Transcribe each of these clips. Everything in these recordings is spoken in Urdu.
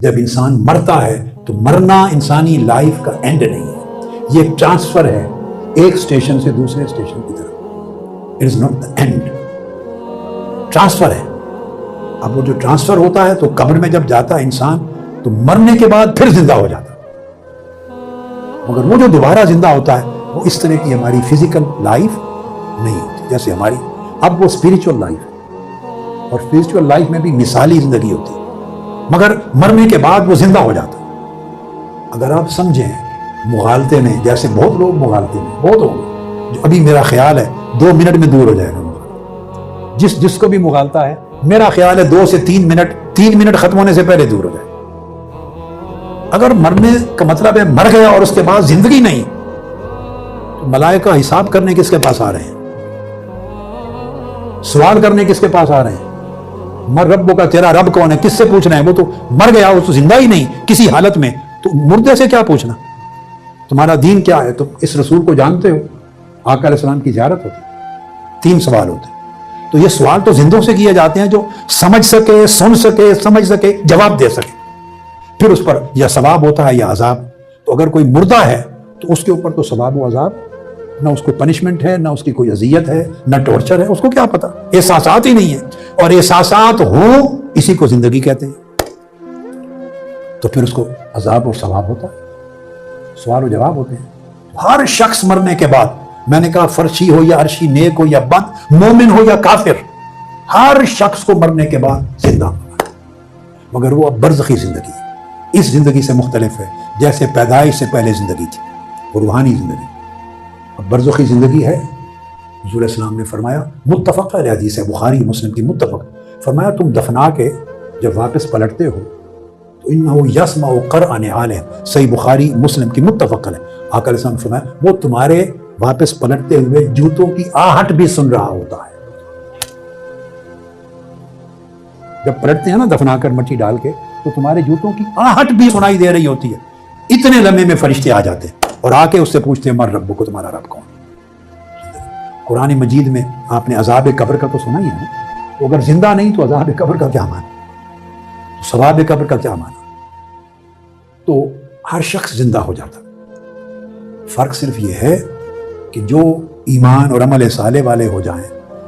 جب انسان مرتا ہے تو مرنا انسانی لائف کا اینڈ نہیں ہے، یہ ایک ٹرانسفر ہے ایک اسٹیشن سے دوسرے اسٹیشن کی طرف. It is not the and, transfer ہے. اب وہ جو ٹرانسفر ہوتا ہے تو قبر میں جب جاتا ہے انسان تو مرنے کے بعد پھر زندہ ہو جاتا ہے، مگر وہ جو دوبارہ زندہ ہوتا ہے وہ اس طرح کی ہماری فزیکل لائف نہیں ہوتی جیسے ہماری. اب وہ اسپریچول لائف ہے، اور اسپریچول لائف میں بھی مثالی زندگی ہوتی ہے، مگر مرنے کے بعد وہ زندہ ہو جاتا ہے. اگر آپ سمجھیں مغالطے میں، جیسے بہت لوگ مغالطے میں بہت ہوں جو ابھی میرا خیال ہے 2 منٹ میں دور ہو جائے گا، جس کو بھی مغالطہ ہے میرا خیال ہے 2 سے 3 منٹ ختم ہونے سے پہلے دور ہو جائے. اگر مرنے کا مطلب ہے مر گیا اور اس کے بعد زندگی نہیں، تو ملائکہ حساب کرنے کس کے پاس آ رہے ہیں؟ سوال کرنے کس کے پاس آ رہے ہیں؟ مر رب کا، تیرا رب کون ہے؟ کس سے پوچھ رہے ہیں؟ وہ تو مر گیا، وہ تو زندہ ہی نہیں کسی حالت میں، تو مردے سے کیا پوچھنا؟ تمہارا دین کیا ہے؟ تم اس رسول کو جانتے ہو؟ آقا علیہ السلام کی زیارت ہوتی، 3 سوال ہوتے ہیں. تو یہ سوال تو زندوں سے کیے جاتے ہیں جو سمجھ سکے، سن سکے، سمجھ سکے، جواب دے سکے. پھر اس پر یا ثواب ہوتا ہے یا عذاب. تو اگر کوئی مردہ ہے تو اس کے اوپر تو ثواب و عذاب، نہ اس کو پنشمنٹ ہے، نہ اس کی کوئی اذیت ہے، نہ ٹارچر ہے. اس کو کیا پتا؟ احساسات ہی نہیں ہے، اور احساسات ہوں اسی کو زندگی کہتے ہیں. تو پھر اس کو عذاب اور ثواب ہوتا ہے، سوال و جواب ہوتے ہیں. ہر شخص مرنے کے بعد، میں نے کہا فرشی ہو یا عرشی، نیک ہو یا بد، مومن ہو یا کافر، ہر شخص کو مرنے کے بعد زندہ ہونا ہے. مگر وہ اب برزخی زندگی ہے، اس زندگی سے مختلف ہے. جیسے پیدائش سے پہلے زندگی تھی وہ روحانی زندگی، اب برزخی زندگی ہے. حضور السلام نے فرمایا، متفق علیہ حدیث ہے، بخاری مسلم کی متفق، فرمایا تم دفنا کے جب واپس پلٹتے ہو تو انہو یسمع قرع نعالہم، صحیح بخاری مسلم کی متفق ہے. آقا علیہ السلام نے فرمایا وہ تمہارے واپس پلٹتے ہوئے جوتوں کی آہٹ بھی سن رہا ہوتا ہے. جب پلٹتے ہیں نا دفنا کر مٹی ڈال کے، تو تمہارے جوتوں کی آہٹ بھی سنائی دے رہی ہوتی ہے. اتنے لمحے میں فرشتے آ جاتے ہیں اور آ کے اس سے پوچھتے ہیں مر رب کو، تمہارا رب کون؟ قرآن مجید میں آپ نے عذاب قبر کا تو سنا ہی ہے، تو اگر زندہ نہیں تو عذاب قبر کا کیا معنی؟ تو ثواب قبر کا کیا معنی؟ تو ہر شخص زندہ ہو جاتا. فرق صرف یہ ہے کہ جو ایمان اور عمل صالح والے ہو جائیں،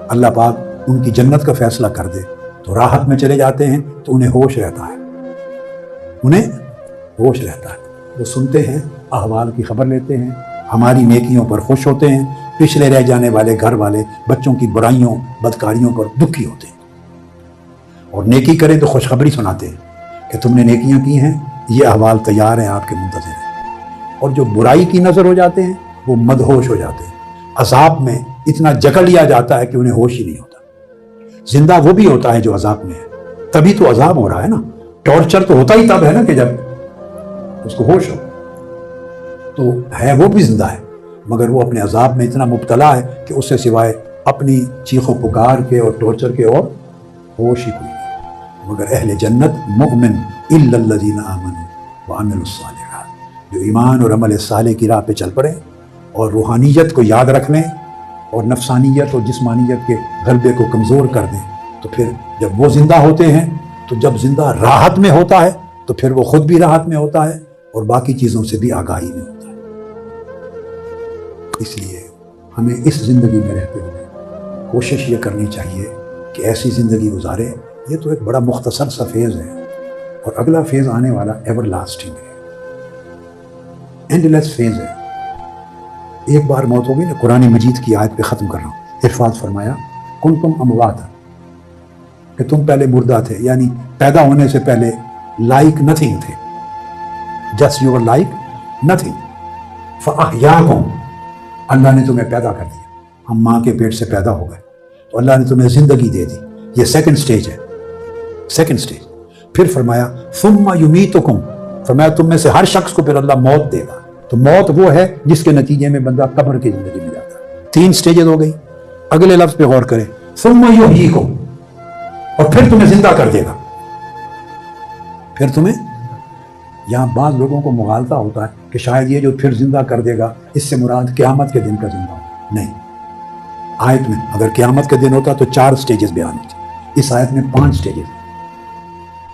اللہ پاک ان کی جنت کا فیصلہ کر دے تو راحت میں چلے جاتے ہیں، تو انہیں ہوش رہتا ہے، انہیں ہوش رہتا ہے. وہ سنتے ہیں، احوال کی خبر لیتے ہیں، ہماری نیکیوں پر خوش ہوتے ہیں، پچھلے رہ جانے والے گھر والے بچوں کی برائیوں بدکاریوں پر دکھی ہوتے ہیں. اور نیکی کریں تو خوشخبری سناتے ہیں کہ تم نے نیکیاں کی ہیں، یہ احوال تیار ہیں، آپ کے منتظر ہیں. اور جو برائی کی نظر ہو جاتے ہیں وہ مدہوش ہو جاتے ہیں، عذاب میں اتنا جکڑ لیا جاتا ہے کہ انہیں ہوش ہی نہیں ہوتا. زندہ وہ بھی ہوتا ہے جو عذاب میں ہے، تبھی تو عذاب ہو رہا ہے نا. ٹارچر تو ہوتا ہی تب ہے نا کہ جب اس کو ہوش ہو. تو ہے وہ بھی زندہ ہے، مگر وہ اپنے عذاب میں اتنا مبتلا ہے کہ اس سے سوائے اپنی چیخ و پکار کے اور ٹارچر کے اور ہوش ہی کوئی نہیں. مگر اہل جنت مؤمن الا الذین آمنوا وعملوا الصالحات، جو ایمان اور عمل صالح کی راہ پہ چل پڑے اور روحانیت کو یاد رکھ لیں اور نفسانیت اور جسمانیت کے غلبے کو کمزور کر دیں، تو پھر جب وہ زندہ ہوتے ہیں، تو جب زندہ راحت میں ہوتا ہے تو پھر وہ خود بھی راحت میں ہوتا ہے اور باقی چیزوں سے بھی آگاہی میں ہوتا ہے. اس لیے ہمیں اس زندگی میں رہتے ہوئے کوشش یہ کرنی چاہیے کہ ایسی زندگی گزارے. یہ تو ایک بڑا مختصر سا فیز ہے، اور اگلا فیز آنے والا ایور لاسٹنگ ہے، اینڈ لیس فیز ہے. ایک بار موت ہوگی نا. قرآن مجید کی آیت پہ ختم کر رہا ہوں. ارشاد فرمایا کنتم امواتا، کہ تم پہلے مردہ تھے، یعنی پیدا ہونے سے پہلے لائک نتھنگ تھے، just you were like nothing. فاحیاکم، اللہ نے تمہیں پیدا کر دیا. ہم ماں کے پیٹ سے پیدا ہو گئے تو اللہ نے تمہیں زندگی دے دی. یہ سیکنڈ سٹیج ہے، سیکنڈ سٹیج. پھر فرمایا ثم یمیتکم، فرمایا تم میں سے ہر شخص کو پھر اللہ موت دے گا. تو موت وہ ہے جس کے نتیجے میں بندہ قبر کی زندگی میں جاتا ہے. 3 سٹیجز ہو گئی. اگلے لفظ پہ غور کریں، ثم یحییکم، اور پھر تمہیں زندہ کر دے گا. پھر تمہیں، یہاں بعض لوگوں کو مغالطہ ہوتا ہے کہ شاید یہ جو پھر زندہ کر دے گا اس سے مراد قیامت کے دن کا زندہ ہونا. نہیں، آیت میں اگر قیامت کے دن ہوتا تو 4 سٹیجز بیان ہوتے، اس آیت میں 5 سٹیجز.